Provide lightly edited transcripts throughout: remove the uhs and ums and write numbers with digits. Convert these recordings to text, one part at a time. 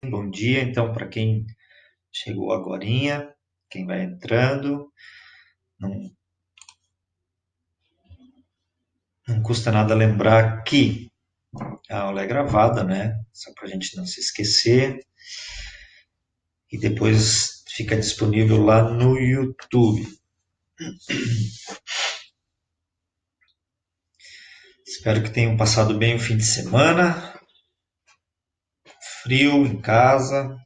Bom dia, então, para quem chegou agorinha, quem vai entrando, não, não custa nada lembrar que a aula é gravada, né? Só para a gente não se esquecer. E depois fica disponível lá no YouTube. Espero que tenham passado bem o fim de semana, frio em casa,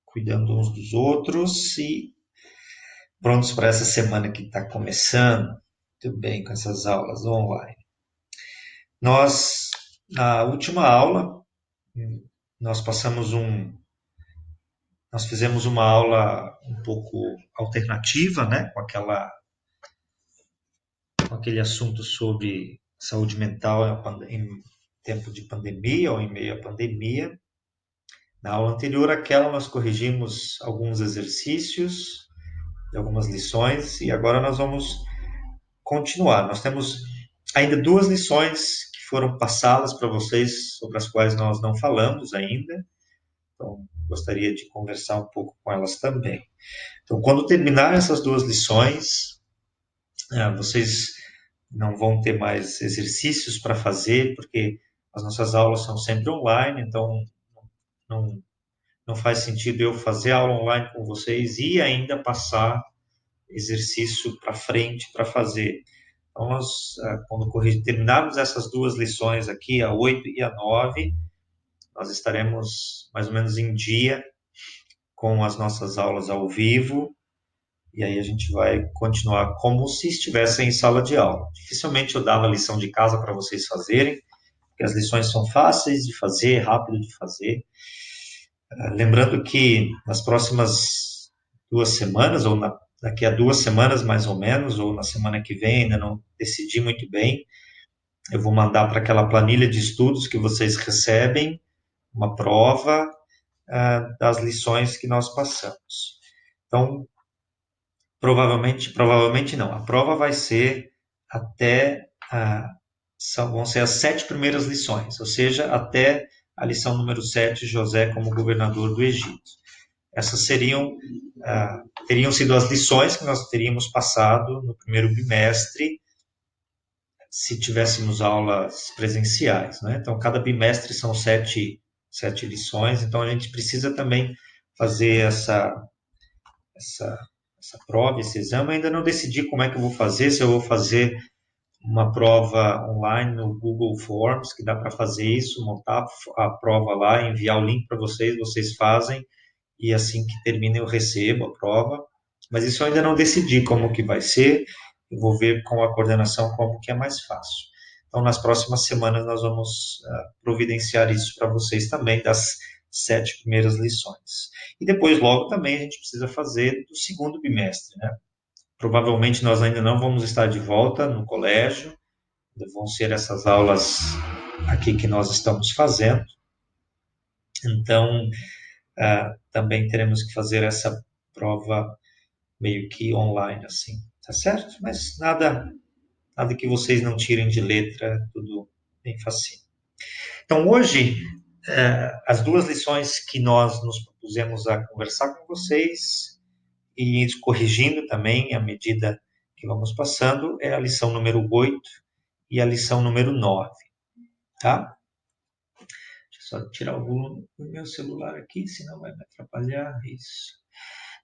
cuidando uns dos outros e prontos para essa semana que está começando. Muito bem com essas aulas online. Nós, na última aula, nós passamos nós fizemos uma aula um pouco alternativa, né, com aquele assunto sobre saúde mental em tempo de pandemia ou em meio à pandemia. Na aula anterior àquela, nós corrigimos alguns exercícios, algumas lições, e agora nós vamos continuar. Nós temos ainda duas lições que foram passadas para vocês, sobre as quais nós não falamos ainda, então gostaria de conversar um pouco com elas também. Então, quando terminar essas duas lições, vocês não vão ter mais exercícios para fazer, porque as nossas aulas são sempre online, então não, não faz sentido eu fazer aula online com vocês e ainda passar exercício para frente para fazer. Então, nós, quando terminarmos essas duas lições aqui, a 8 e a 9, nós estaremos mais ou menos em dia com as nossas aulas ao vivo, e aí a gente vai continuar como se estivesse em sala de aula. Dificilmente eu dava lição de casa para vocês fazerem, porque as lições são fáceis de fazer, rápido de fazer. Lembrando que nas próximas 2 semanas, daqui a 2 semanas mais ou menos, ou na semana que vem, ainda não decidi muito bem, eu vou mandar para aquela planilha de estudos que vocês recebem uma prova das lições que nós passamos. Então, provavelmente não. A prova vai ser até vão ser as 7 primeiras lições, ou seja, até a lição número 7, José como governador do Egito. Essas teriam sido as lições que nós teríamos passado no primeiro bimestre se tivéssemos aulas presenciais, né? Então, cada bimestre são sete lições, então a gente precisa também fazer essa, essa prova, esse exame. Eu ainda não decidi como é que eu vou fazer, se eu vou fazer uma prova online no Google Forms, que dá para fazer isso, montar a prova lá, enviar o link para vocês, vocês fazem, e assim que termina eu recebo a prova. Mas isso eu ainda não decidi como que vai ser, eu vou ver com a coordenação como que é mais fácil. Então, nas próximas semanas, nós vamos providenciar isso para vocês também, das 7 primeiras lições. E depois, logo, também a gente precisa fazer do segundo bimestre, né? Provavelmente nós ainda não vamos estar de volta no colégio, vão ser essas aulas aqui que nós estamos fazendo. Então, também teremos que fazer essa prova meio que online, assim, tá certo? Mas nada que vocês não tirem de letra, tudo bem facinho. Então, hoje, as duas lições que nós nos propusemos a conversar com vocês e ir corrigindo também à medida que vamos passando é a lição número 8 e a lição número 9, tá? Deixa eu só tirar o volume do meu celular aqui, senão vai me atrapalhar. Isso.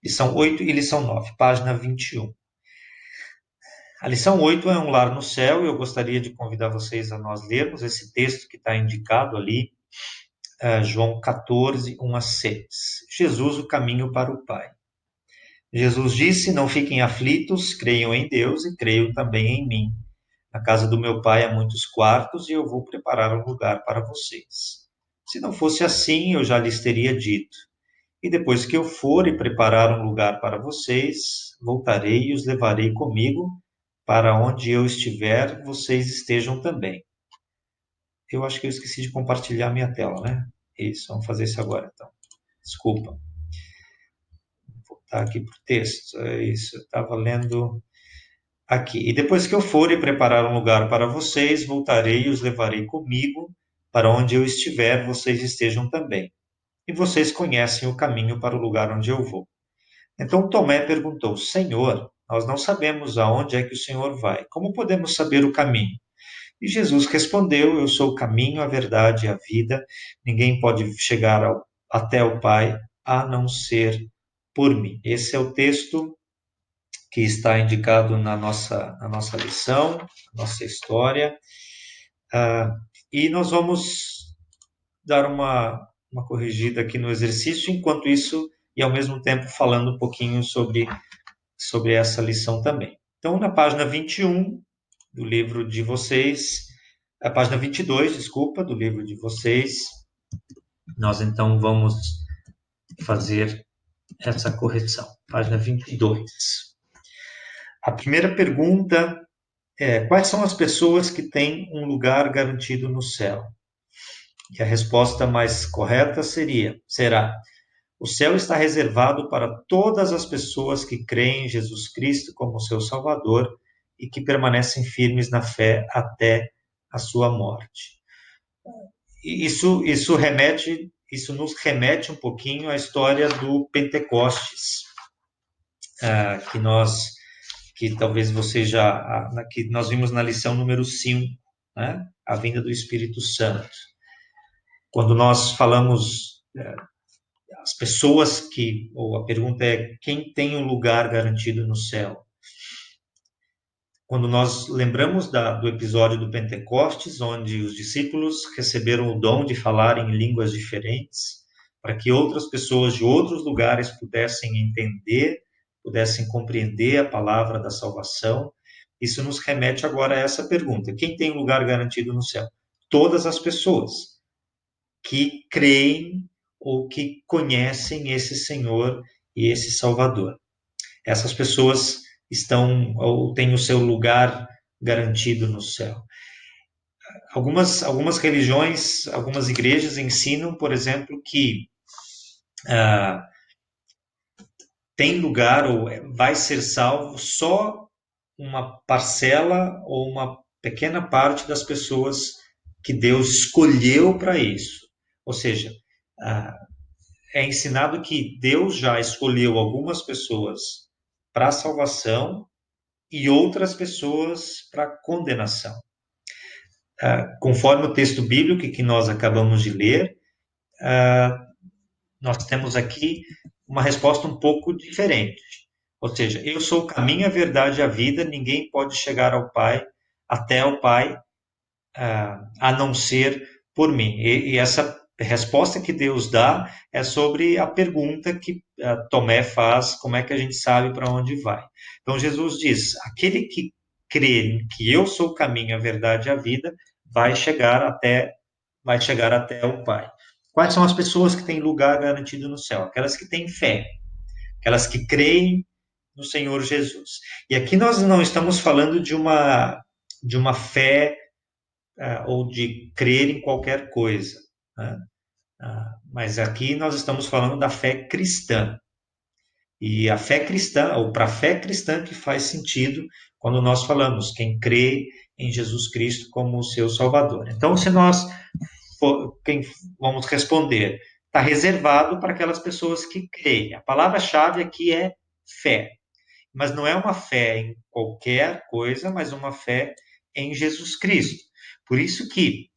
Lição 8 e lição 9, página 21. A lição 8 é um lar no céu, e eu gostaria de convidar vocês a nós lermos esse texto que está indicado ali, João 14, 1 a 6. Jesus, o caminho para o Pai. Jesus disse, não fiquem aflitos, creiam em Deus e creiam também em mim. Na casa do meu Pai há muitos quartos e eu vou preparar um lugar para vocês. Se não fosse assim, eu já lhes teria dito. E depois que eu for e preparar um lugar para vocês, voltarei e os levarei comigo, para onde eu estiver, vocês estejam também. Eu acho que eu esqueci de compartilhar minha tela, né? Isso, vamos fazer isso agora, então. Desculpa. Vou voltar aqui para o texto. É isso, eu estava lendo aqui. E depois que eu for e preparar um lugar para vocês, voltarei e os levarei comigo, para onde eu estiver, vocês estejam também. e vocês conhecem o caminho para o lugar onde eu vou. Então Tomé perguntou: Senhor, nós não sabemos aonde é que o Senhor vai. Como podemos saber o caminho? E Jesus respondeu: Eu sou o caminho, a verdade e a vida. Ninguém pode chegar até o Pai a não ser por mim. Esse é o texto que está indicado na nossa lição, nossa história. E nós vamos dar uma corrigida aqui no exercício, enquanto isso, e ao mesmo tempo falando um pouquinho sobre essa lição também. Então, na página 21 do livro de vocês, a página 22, desculpa, do livro de vocês, nós então vamos fazer essa correção. Página 22. A primeira pergunta é: quais são as pessoas que têm um lugar garantido no céu? E a resposta mais correta será: o céu está reservado para todas as pessoas que creem em Jesus Cristo como seu Salvador e que permanecem firmes na fé até a sua morte. Isso nos remete um pouquinho à história do Pentecostes, que talvez você que nós vimos na lição número 5, né? A vinda do Espírito Santo. Quando nós falamos as pessoas ou a pergunta é: quem tem um lugar garantido no céu? Quando nós lembramos do episódio do Pentecostes, onde os discípulos receberam o dom de falar em línguas diferentes, para que outras pessoas de outros lugares pudessem entender, pudessem compreender a palavra da salvação, isso nos remete agora a essa pergunta: quem tem um lugar garantido no céu? Todas as pessoas que creem ou que conhecem esse Senhor e esse Salvador. Essas pessoas estão ou têm o seu lugar garantido no céu. Algumas religiões, algumas igrejas ensinam, por exemplo, que tem lugar ou vai ser salvo só uma parcela ou uma pequena parte das pessoas que Deus escolheu para isso. Ou seja, é ensinado que Deus já escolheu algumas pessoas para a salvação e outras pessoas para a condenação. Conforme o texto bíblico que nós acabamos de ler, nós temos aqui uma resposta um pouco diferente. Ou seja, eu sou o caminho, a verdade e a vida, ninguém pode chegar até o Pai, a não ser por mim. E essa resposta que Deus dá é sobre a pergunta que Tomé faz: como é que a gente sabe para onde vai? Então Jesus diz: aquele que crê que eu sou o caminho, a verdade e a vida, vai chegar até o Pai. Quais são as pessoas que têm lugar garantido no céu? Aquelas que têm fé, aquelas que creem no Senhor Jesus. E aqui nós não estamos falando de uma fé ou de crer em qualquer coisa, né? Mas aqui nós estamos falando da fé cristã. E a fé cristã, ou para a fé cristã, que faz sentido quando nós falamos quem crê em Jesus Cristo como o seu Salvador. Então, se nós vamos responder, está reservado para aquelas pessoas que creem. A palavra-chave aqui é fé. Mas não é uma fé em qualquer coisa, mas uma fé em Jesus Cristo. Por isso que,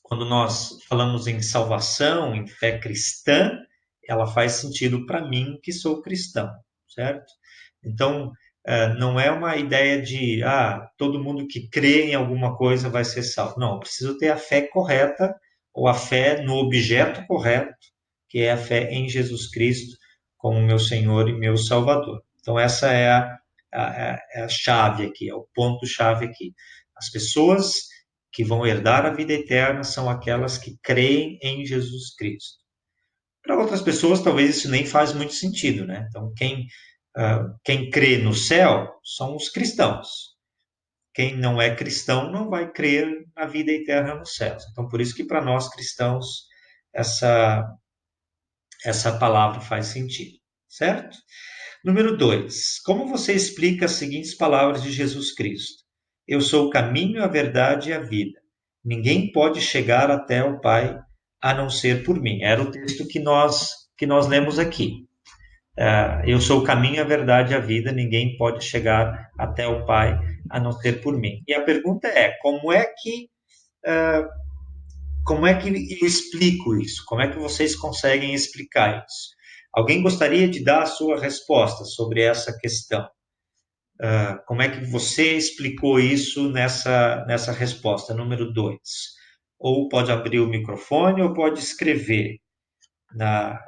quando nós falamos em salvação, em fé cristã, ela faz sentido para mim que sou cristão, certo? Então, não é uma ideia de todo mundo que crê em alguma coisa vai ser salvo. Não, eu preciso ter a fé correta, ou a fé no objeto correto, que é a fé em Jesus Cristo como meu Senhor e meu Salvador. Então, essa é a chave aqui, é o ponto-chave aqui. As pessoas que vão herdar a vida eterna são aquelas que creem em Jesus Cristo. Para outras pessoas, talvez isso nem faz muito sentido, né? Então, quem crê no céu são os cristãos. Quem não é cristão não vai crer na vida eterna nos céus. Então, por isso que para nós cristãos essa palavra faz sentido, certo? Número 2. Como você explica as seguintes palavras de Jesus Cristo? Eu sou o caminho, a verdade e a vida. Ninguém pode chegar até o Pai a não ser por mim. Era o texto que nós lemos aqui. Eu sou o caminho, a verdade e a vida, ninguém pode chegar até o Pai a não ser por mim. E a pergunta é, como é que eu explico isso? Como é que vocês conseguem explicar isso? Alguém gostaria de dar a sua resposta sobre essa questão? Como é que você explicou isso nessa resposta, número 2? Ou pode abrir o microfone ou pode escrever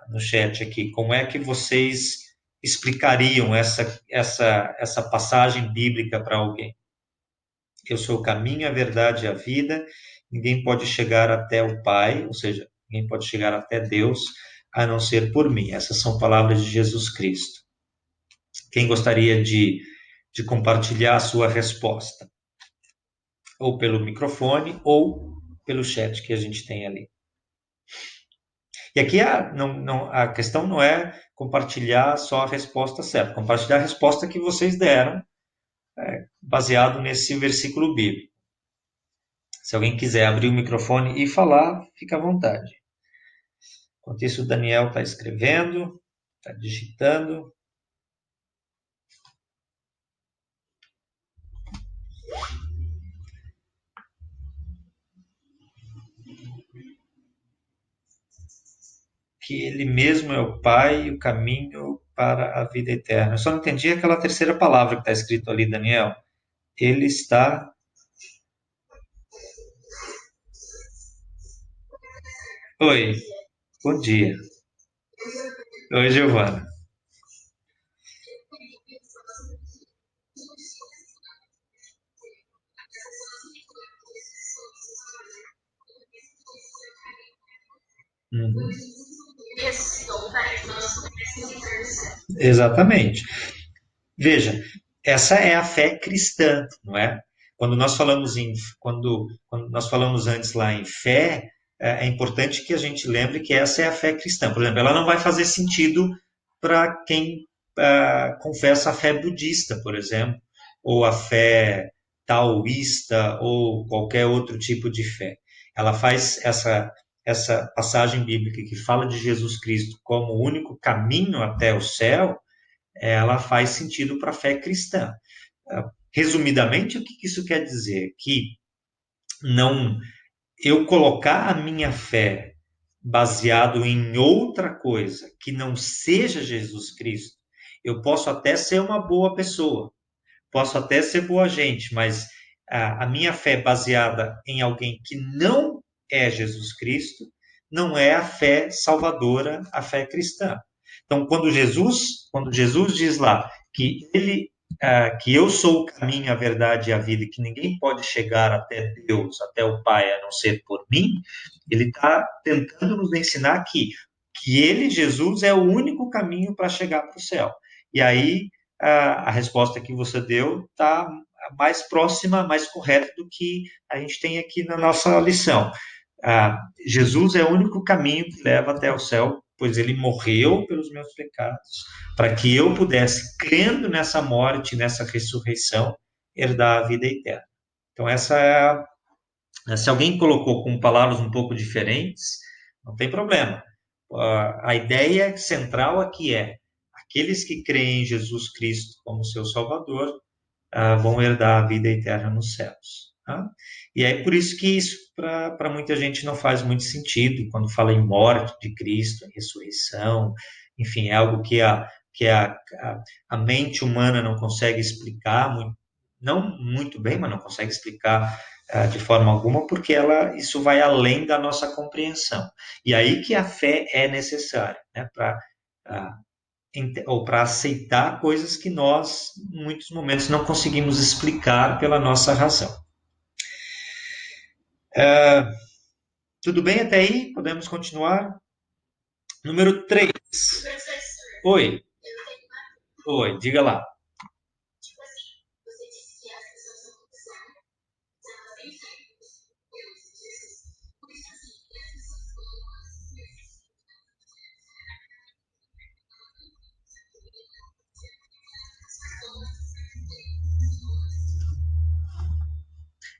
no chat aqui. Como é que vocês explicariam essa passagem bíblica para alguém? Eu sou o caminho, a verdade e a vida. Ninguém pode chegar até o Pai, ou seja, ninguém pode chegar até Deus a não ser por mim. Essas são palavras de Jesus Cristo. Quem gostaria de compartilhar a sua resposta? Ou pelo microfone ou pelo chat que a gente tem ali. E aqui a questão não é compartilhar só a resposta certa, compartilhar a resposta que vocês deram, baseado nesse versículo bíblico. Se alguém quiser abrir o microfone e falar, fica à vontade. Enquanto isso, o Daniel está escrevendo, está digitando. Que ele mesmo é o Pai e o caminho para a vida eterna. Eu só não entendi aquela terceira palavra que está escrito ali, Daniel. Ele está. Oi, bom dia. Oi, Giovana. Uhum. Exatamente. Veja, essa é a fé cristã, não é? Quando nós falamos antes lá em fé, é importante que a gente lembre que essa é a fé cristã. Por exemplo, ela não vai fazer sentido para quem confessa a fé budista, por exemplo, ou a fé taoísta ou qualquer outro tipo de fé. Ela faz essa passagem bíblica que fala de Jesus Cristo como o único caminho até o céu, ela faz sentido para a fé cristã. Resumidamente, o que isso quer dizer? Que não eu colocar a minha fé baseado em outra coisa que não seja Jesus Cristo, eu posso até ser uma boa pessoa, posso até ser boa gente, mas a minha fé baseada em alguém que não é Jesus Cristo não é a fé salvadora, a fé cristã. Então, quando Jesus diz lá que eu sou o caminho, a verdade e a vida, e que ninguém pode chegar até Deus, até o Pai, a não ser por mim, ele está tentando nos ensinar que ele, Jesus, é o único caminho para chegar para o céu. E aí, a resposta que você deu está mais próxima, mais correta do que a gente tem aqui na nossa lição. Jesus é o único caminho que leva até o céu, pois ele morreu pelos meus pecados, para que eu pudesse, crendo nessa morte, nessa ressurreição, herdar a vida eterna. Então, se alguém colocou com palavras um pouco diferentes, não tem problema. A ideia central aqui é: aqueles que creem em Jesus Cristo como seu Salvador vão herdar a vida eterna nos céus. Tá? E é por isso que isso, para muita gente, não faz muito sentido quando fala em morte de Cristo, ressurreição, enfim, é algo que a mente humana não consegue explicar, não muito bem, mas não consegue explicar de forma alguma, porque isso vai além da nossa compreensão. E aí que a fé é necessária, né, ou para aceitar coisas que nós, em muitos momentos, não conseguimos explicar pela nossa razão. Tudo bem até aí? Podemos continuar? Número 3. Oi, oi, diga lá.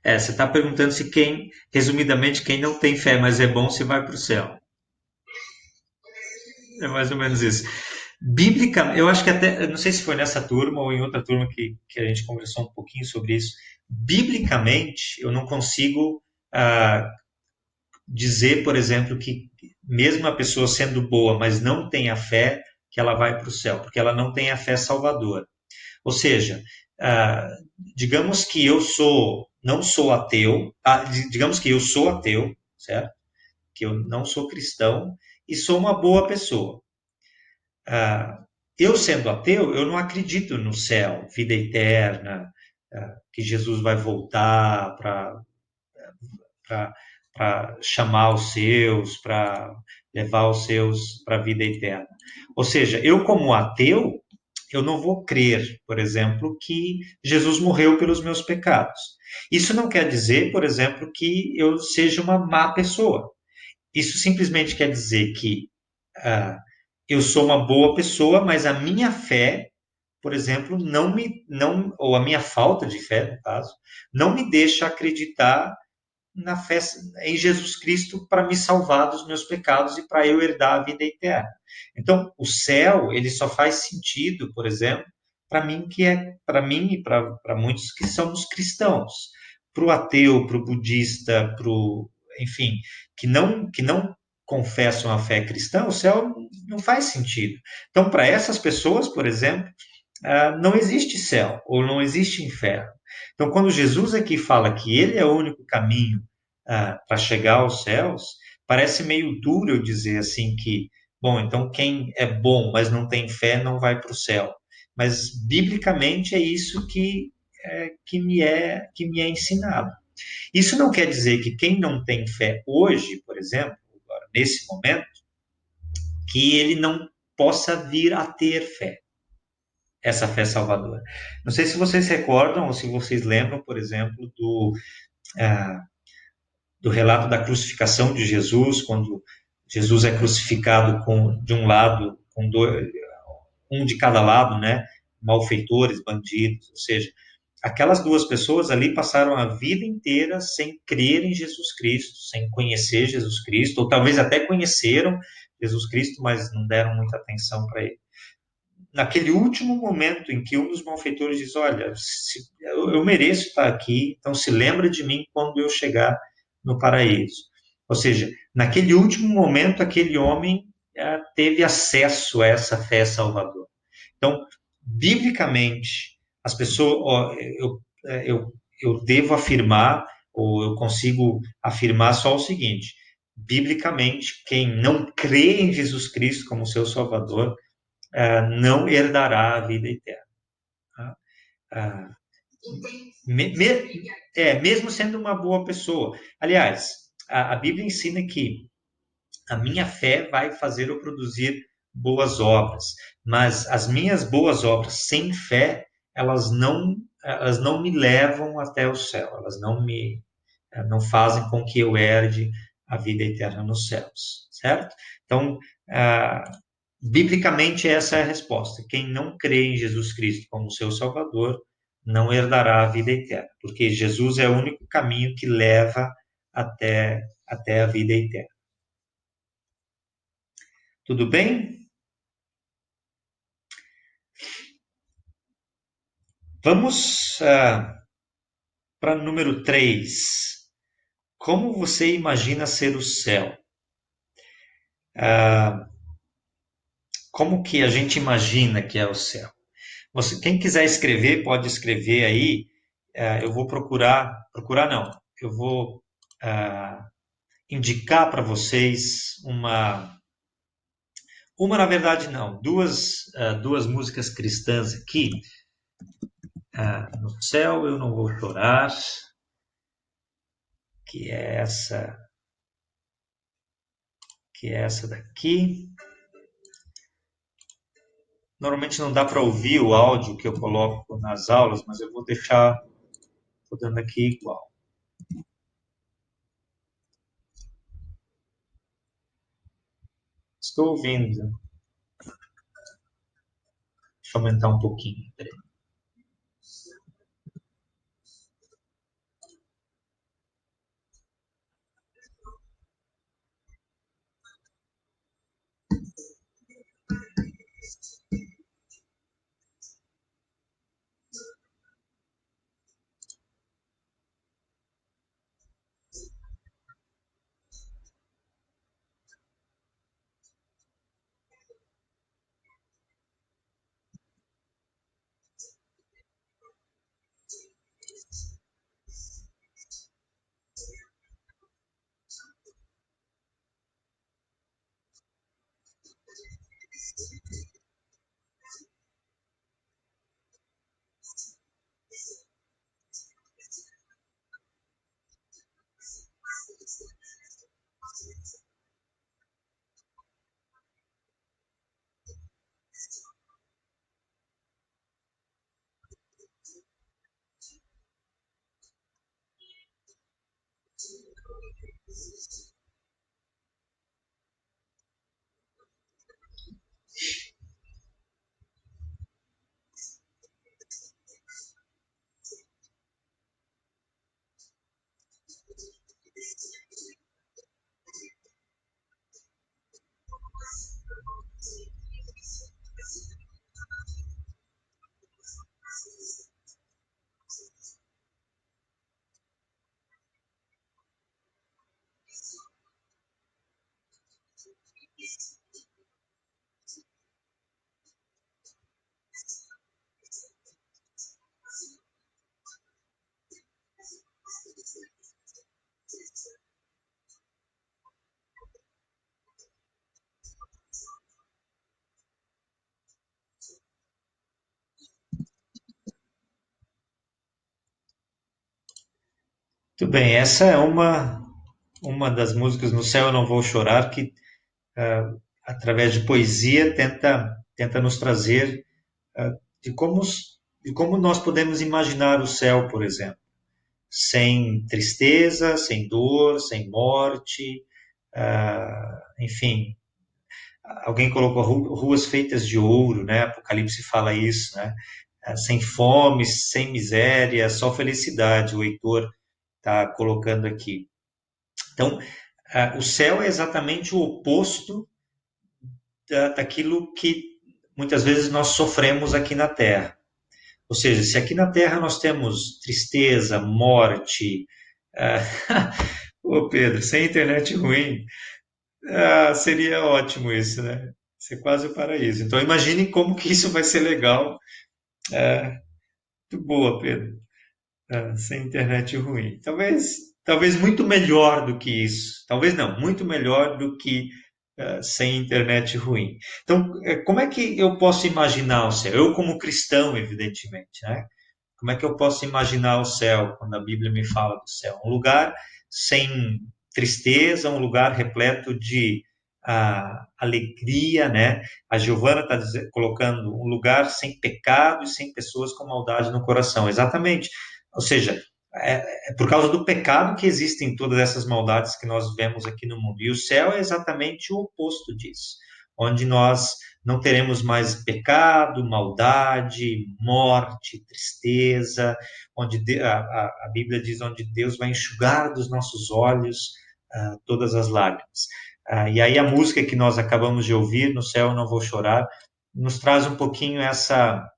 Você está perguntando se resumidamente, quem não tem fé, mas é bom, se vai para o céu. É mais ou menos isso. Bíblica, eu acho que até, eu não sei se foi nessa turma ou em outra turma que a gente conversou um pouquinho sobre isso. Biblicamente, eu não consigo dizer, por exemplo, que mesmo a pessoa sendo boa, mas não tem a fé, que ela vai para o céu, porque ela não tem a fé salvadora. Ou seja, ah, digamos que eu não sou ateu, digamos que eu sou ateu, certo? Que eu não sou cristão e sou uma boa pessoa. Eu sendo ateu, eu não acredito no céu, vida eterna, que Jesus vai voltar para chamar os seus, para levar os seus para a vida eterna. Ou seja, eu como ateu, eu não vou crer, por exemplo, que Jesus morreu pelos meus pecados. Isso não quer dizer, por exemplo, que eu seja uma má pessoa. Isso simplesmente quer dizer que ah, eu sou uma boa pessoa, mas a minha fé, por exemplo, ou a minha falta de fé, no caso, não me deixa acreditar na fé em Jesus Cristo para me salvar dos meus pecados e para eu herdar a vida eterna. Então, o céu, ele só faz sentido, por exemplo, para mim e para muitos que somos cristãos. Para o ateu, para o budista, enfim, que não confessam a fé cristã, o céu não faz sentido. Então, para essas pessoas, por exemplo, não existe céu ou não existe inferno. Então, quando Jesus aqui fala que ele é o único caminho para chegar aos céus, parece meio duro eu dizer assim que, bom, então quem é bom, mas não tem fé, não vai para o céu. Mas, biblicamente, é isso que me é ensinado. Isso não quer dizer que quem não tem fé hoje, por exemplo, agora, nesse momento, que ele não possa vir a ter fé, essa fé salvadora. Não sei se vocês recordam ou se vocês lembram, por exemplo, ah, do relato da crucificação de Jesus, quando Jesus é crucificado de um lado, com um de cada lado, né? Malfeitores, bandidos, ou seja, aquelas duas pessoas ali passaram a vida inteira sem crer em Jesus Cristo, sem conhecer Jesus Cristo, ou talvez até conheceram Jesus Cristo, mas não deram muita atenção para ele. Naquele último momento em que um dos malfeitores diz: Olha, eu mereço estar aqui, então se lembra de mim quando eu chegar no paraíso. Ou seja, naquele último momento, aquele homem teve acesso a essa fé salvadora. Então, biblicamente, as pessoas, eu devo afirmar, ou eu consigo afirmar só o seguinte: biblicamente, quem não crê em Jesus Cristo como seu Salvador, não herdará a vida eterna. Tá? Ah, me, me, mesmo sendo uma boa pessoa. Aliás, a Bíblia ensina que a minha fé vai fazer eu produzir boas obras, mas as minhas boas obras sem fé, elas não me levam até o céu, elas não fazem com que eu herde a vida eterna nos céus, certo? Então, ah, biblicamente, essa é a resposta. Quem não crê em Jesus Cristo como seu Salvador não herdará a vida eterna, porque Jesus é o único caminho que leva até a vida eterna. Tudo bem? Vamos para número 3. Como você imagina ser o céu? Como que a gente imagina que é o céu? Quem quiser escrever, pode escrever aí. Eu vou procurar não, eu vou indicar para vocês na verdade não, duas músicas cristãs aqui. No céu eu não vou chorar, que é essa daqui. Normalmente não dá para ouvir o áudio que eu coloco nas aulas, mas eu vou deixar rodando aqui igual. Estou ouvindo. Deixa eu aumentar um pouquinho. Peraí. Tudo bem, essa é uma das músicas No Céu Eu Não Vou Chorar, que através de poesia tenta nos trazer ah, de como, de como nós podemos imaginar o céu, por exemplo, sem tristeza, sem dor, sem morte, enfim. Alguém colocou ruas feitas de ouro, né? Apocalipse fala isso, né? Sem fome, sem miséria, só felicidade, o Heitor está colocando aqui. Então, o céu é exatamente o oposto daquilo que muitas vezes nós sofremos aqui na Terra. Ou seja, se aqui na Terra nós temos tristeza, morte, ô Pedro, sem internet ruim, seria ótimo isso, né? Ser quase o paraíso. Então imagine como que isso vai ser legal. Muito boa, Pedro. Sem internet ruim. Talvez muito melhor do que isso. Talvez não, muito melhor do que sem internet ruim. Então, como é que eu posso imaginar o céu? Eu, como cristão, evidentemente, né? Como é que eu posso imaginar o céu quando a Bíblia me fala do céu? Um lugar sem tristeza, um lugar repleto de alegria, né? A Giovana está colocando um lugar sem pecado e sem pessoas com maldade no coração. Exatamente. Ou seja, é por causa do pecado que existem todas essas maldades que nós vemos aqui no mundo. E o céu é exatamente o oposto disso, onde nós não teremos mais pecado, maldade, morte, tristeza, onde a Bíblia diz onde Deus vai enxugar dos nossos olhos todas as lágrimas. E aí a música que nós acabamos de ouvir, No Céu Eu Não Vou Chorar, nos traz um pouquinho essa,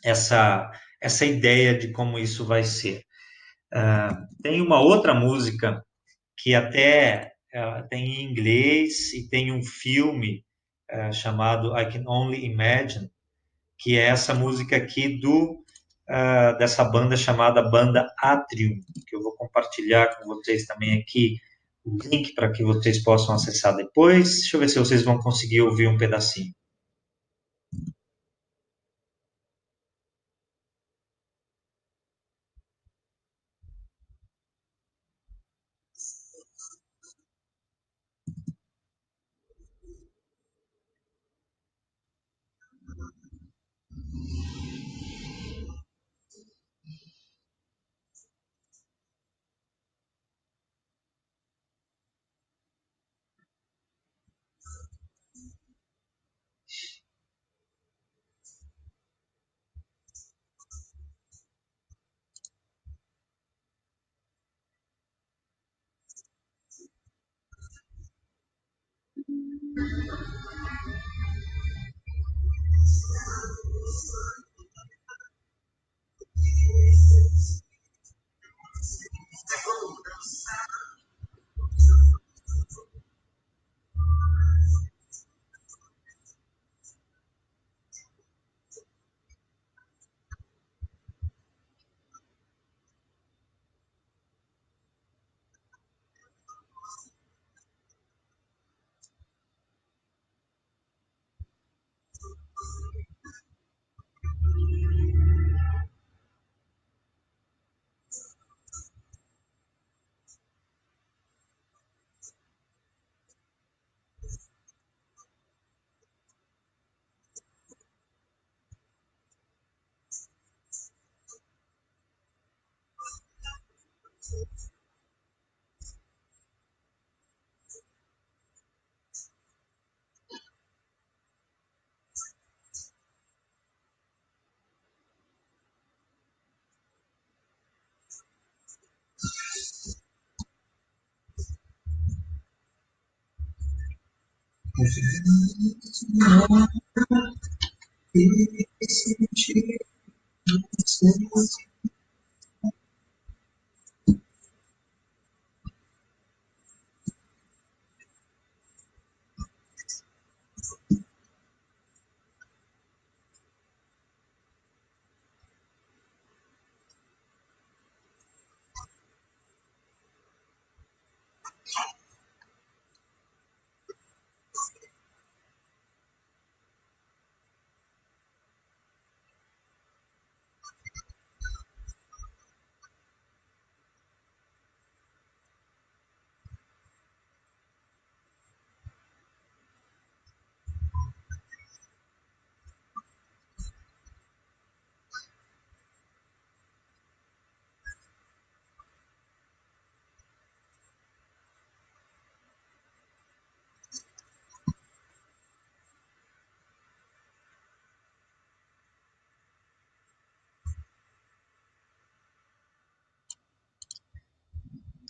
essa ideia de como isso vai ser. Tem uma outra música que até tem em inglês e tem um filme chamado I Can Only Imagine, que é essa música aqui dessa banda chamada Banda Atrium, que eu vou compartilhar com vocês também aqui o link para que vocês possam acessar depois. Deixa eu ver se vocês vão conseguir ouvir um pedacinho.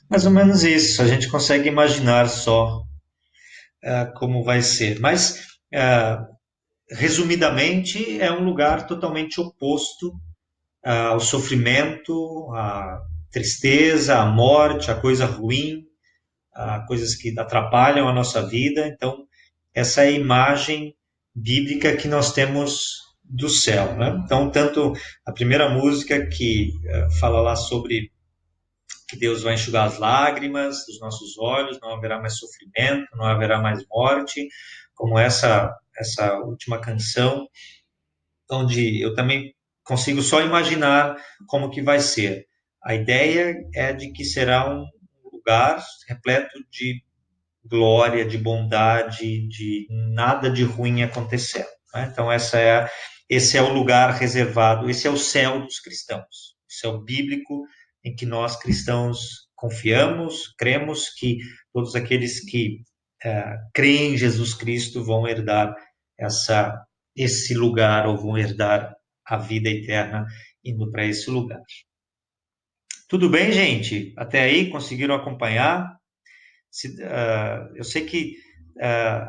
Mais ou menos isso. A gente consegue imaginar só como vai ser. Mas, resumidamente, é um lugar totalmente oposto ao sofrimento, à tristeza, à morte, à coisa ruim, a coisas que atrapalham a nossa vida. Então, essa é a imagem bíblica que nós temos do céu, né? Então, tanto a primeira música que fala lá sobre que Deus vai enxugar as lágrimas dos nossos olhos, não haverá mais sofrimento, não haverá mais morte, como essa última canção, onde eu também consigo só imaginar como que vai ser. A ideia é de que será um lugar repleto de glória, de bondade, de nada de ruim acontecendo. Né? Então, esse é o lugar reservado, esse é o céu dos cristãos, o céu bíblico em que nós cristãos confiamos, cremos que todos aqueles que creem em Jesus Cristo vão herdar esse lugar ou vão herdar a vida eterna indo para esse lugar. Tudo bem, gente? Até aí, conseguiram acompanhar? Eu sei que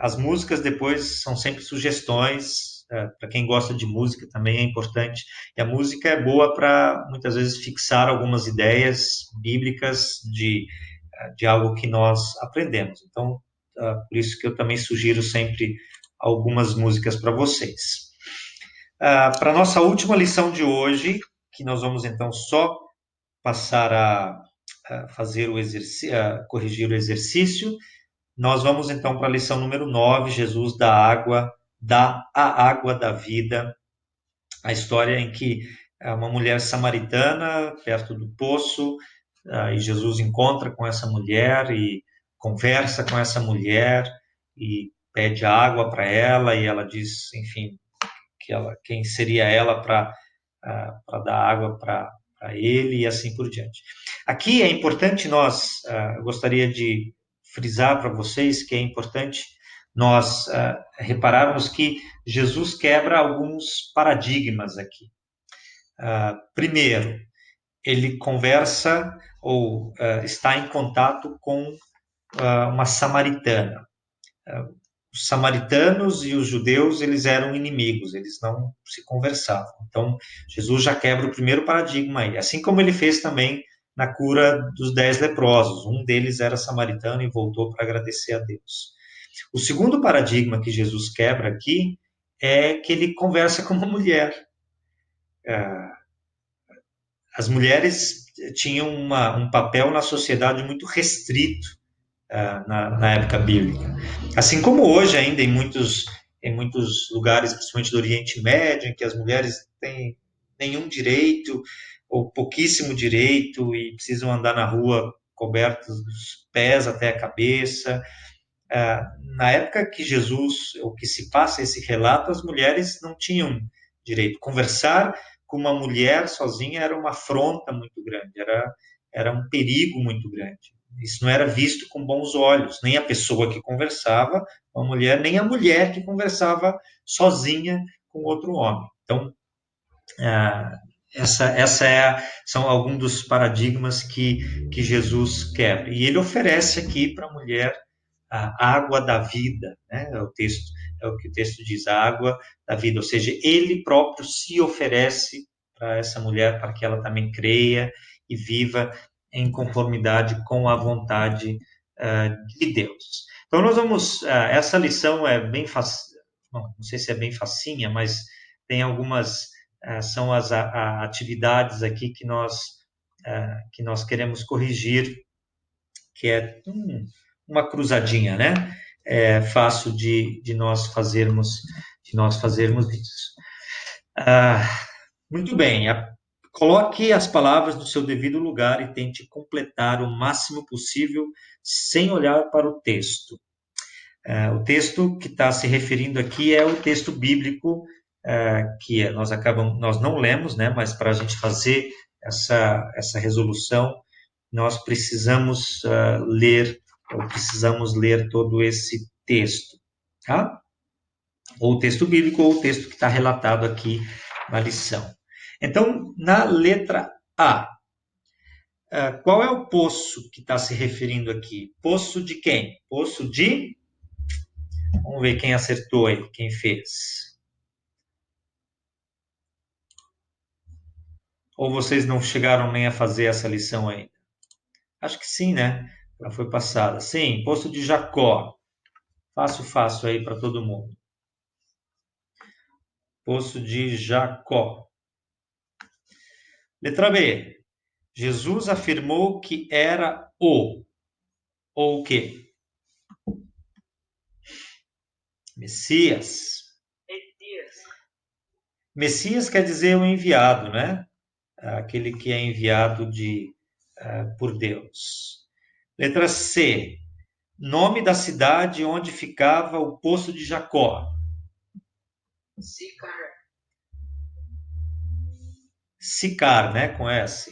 as músicas depois são sempre sugestões, para quem gosta de música também é importante, e a música é boa para, muitas vezes, fixar algumas ideias bíblicas de algo que nós aprendemos. Então, por isso que eu também sugiro sempre algumas músicas para vocês. Para a nossa última lição de hoje, que nós vamos então só passar a fazer o exercício, corrigir o exercício, nós vamos então para a lição número 9, Jesus dá a água da vida, a história em que uma mulher samaritana, perto do poço, e Jesus encontra com essa mulher e conversa com essa mulher e pede água para ela, e ela diz, enfim, quem seria ela para dar água para ele e assim por diante. Aqui é importante eu gostaria de frisar para vocês que é importante nós repararmos que Jesus quebra alguns paradigmas aqui. Primeiro, ele conversa ou está em contato com uma samaritana. Os samaritanos e os judeus, eles eram inimigos, eles não se conversavam. Então, Jesus já quebra o primeiro paradigma aí, assim como ele fez também na cura dos 10 leprosos. Um deles era samaritano e voltou para agradecer a Deus. O segundo paradigma que Jesus quebra aqui é que ele conversa com uma mulher. As mulheres tinham um papel na sociedade muito restrito na época bíblica. Assim como hoje ainda em muitos lugares, principalmente do Oriente Médio, em que as mulheres têm nenhum direito ou pouquíssimo direito e precisam andar na rua cobertas dos pés até a cabeça. Na época que Jesus, ou que se passa esse relato, as mulheres não tinham direito. Conversar com uma mulher sozinha era uma afronta muito grande, era um perigo muito grande. Isso não era visto com bons olhos, nem a pessoa que conversava com a mulher, nem a mulher que conversava sozinha com outro homem. Então, são alguns dos paradigmas que Jesus quebra. E ele oferece aqui para a mulher a água da vida, né? É o que o texto diz, a água da vida, ou seja, ele próprio se oferece para essa mulher para que ela também creia e viva em conformidade com a vontade de Deus. Então nós vamos, essa lição é bem fácil, não sei se é bem facinha, mas tem algumas, são as atividades aqui que nós queremos corrigir, que é uma cruzadinha, né? É fácil de nós fazermos isso. Muito bem. Coloque as palavras no seu devido lugar e tente completar o máximo possível sem olhar para o texto. O texto que está se referindo aqui é o texto bíblico que nós não lemos, né? Mas para a gente fazer essa resolução, nós precisamos ler todo esse texto, tá? Ou o texto bíblico ou o texto que está relatado aqui na lição. Então, na letra A, qual é o poço que está se referindo aqui? Poço de quem? Poço de... Vamos ver quem acertou aí, quem fez. Ou vocês não chegaram nem a fazer essa lição ainda? Acho que sim, né? Já foi passada. Sim, poço de Jacó. Fácil aí para todo mundo. Poço de Jacó. Letra B. Jesus afirmou que era ou o quê? Messias. Messias quer dizer o enviado, né? Aquele que é enviado por Deus. Letra C. Nome da cidade onde ficava o Poço de Jacó. Sicar, né? Com S.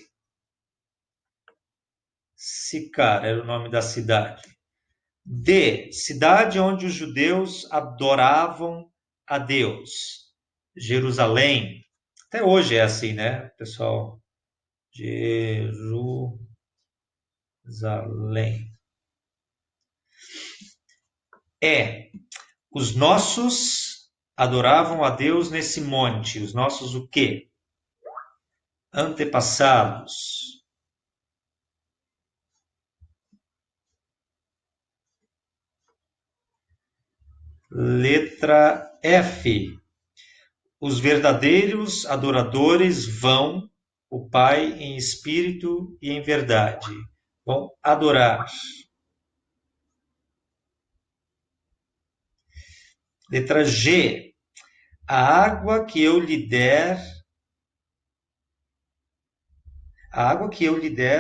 Sicar era o nome da cidade. D. Cidade onde os judeus adoravam a Deus. Jerusalém. Até hoje é assim, né, pessoal? Jerusalém. Os nossos adoravam a Deus nesse monte. Os nossos o quê? Antepassados. Letra F. Os verdadeiros adoradores vão o Pai em espírito e em verdade. Vão adorar. Letra G. A água que eu lhe der,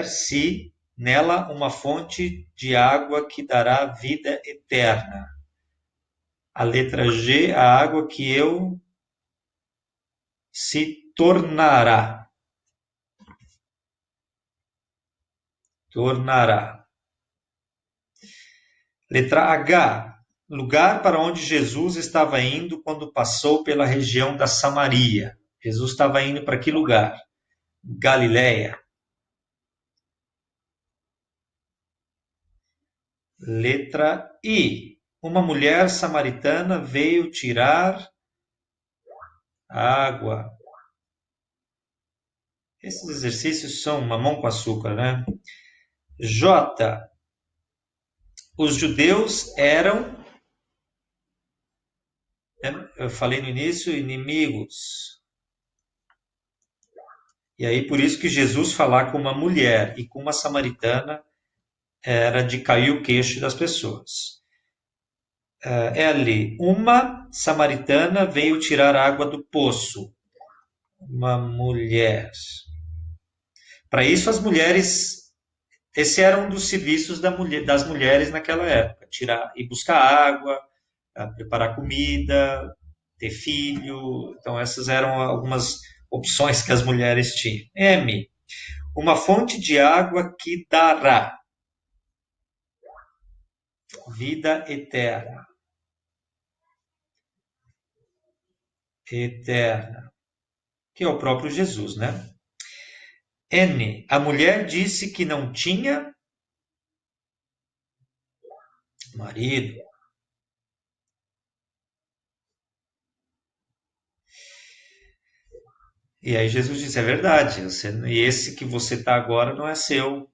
se nela uma fonte de água que dará vida eterna. A letra G, a água que eu se tornará. Tornará. Letra H, lugar para onde Jesus estava indo quando passou pela região da Samaria. Jesus estava indo para que lugar? Galiléia. Letra I, uma mulher samaritana veio tirar água. Esses exercícios são mamão com açúcar, né? J, os judeus eram, eu falei no início, inimigos. E aí, por isso que Jesus falar com uma mulher e com uma samaritana era de cair o queixo das pessoas. L, uma samaritana veio tirar água do poço. Uma mulher. Para isso, as mulheres. Esse era um dos serviços das mulheres naquela época: tirar e buscar água, preparar comida, ter filho. Então, essas eram algumas opções que as mulheres tinham. M, uma fonte de água que dará vida eterna. Eterna. Que é o próprio Jesus, né? N, a mulher disse que não tinha Marido. E aí Jesus disse: é verdade, e esse que você está agora não é seu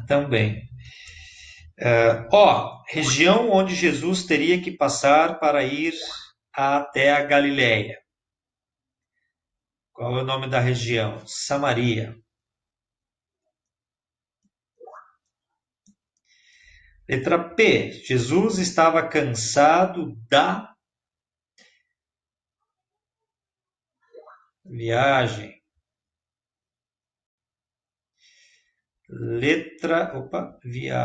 também. Ó, região onde Jesus teria que passar para ir até a Galiléia. Qual é o nome da região? Samaria. Letra P. Jesus estava cansado da viagem. Letra, opa, viagem.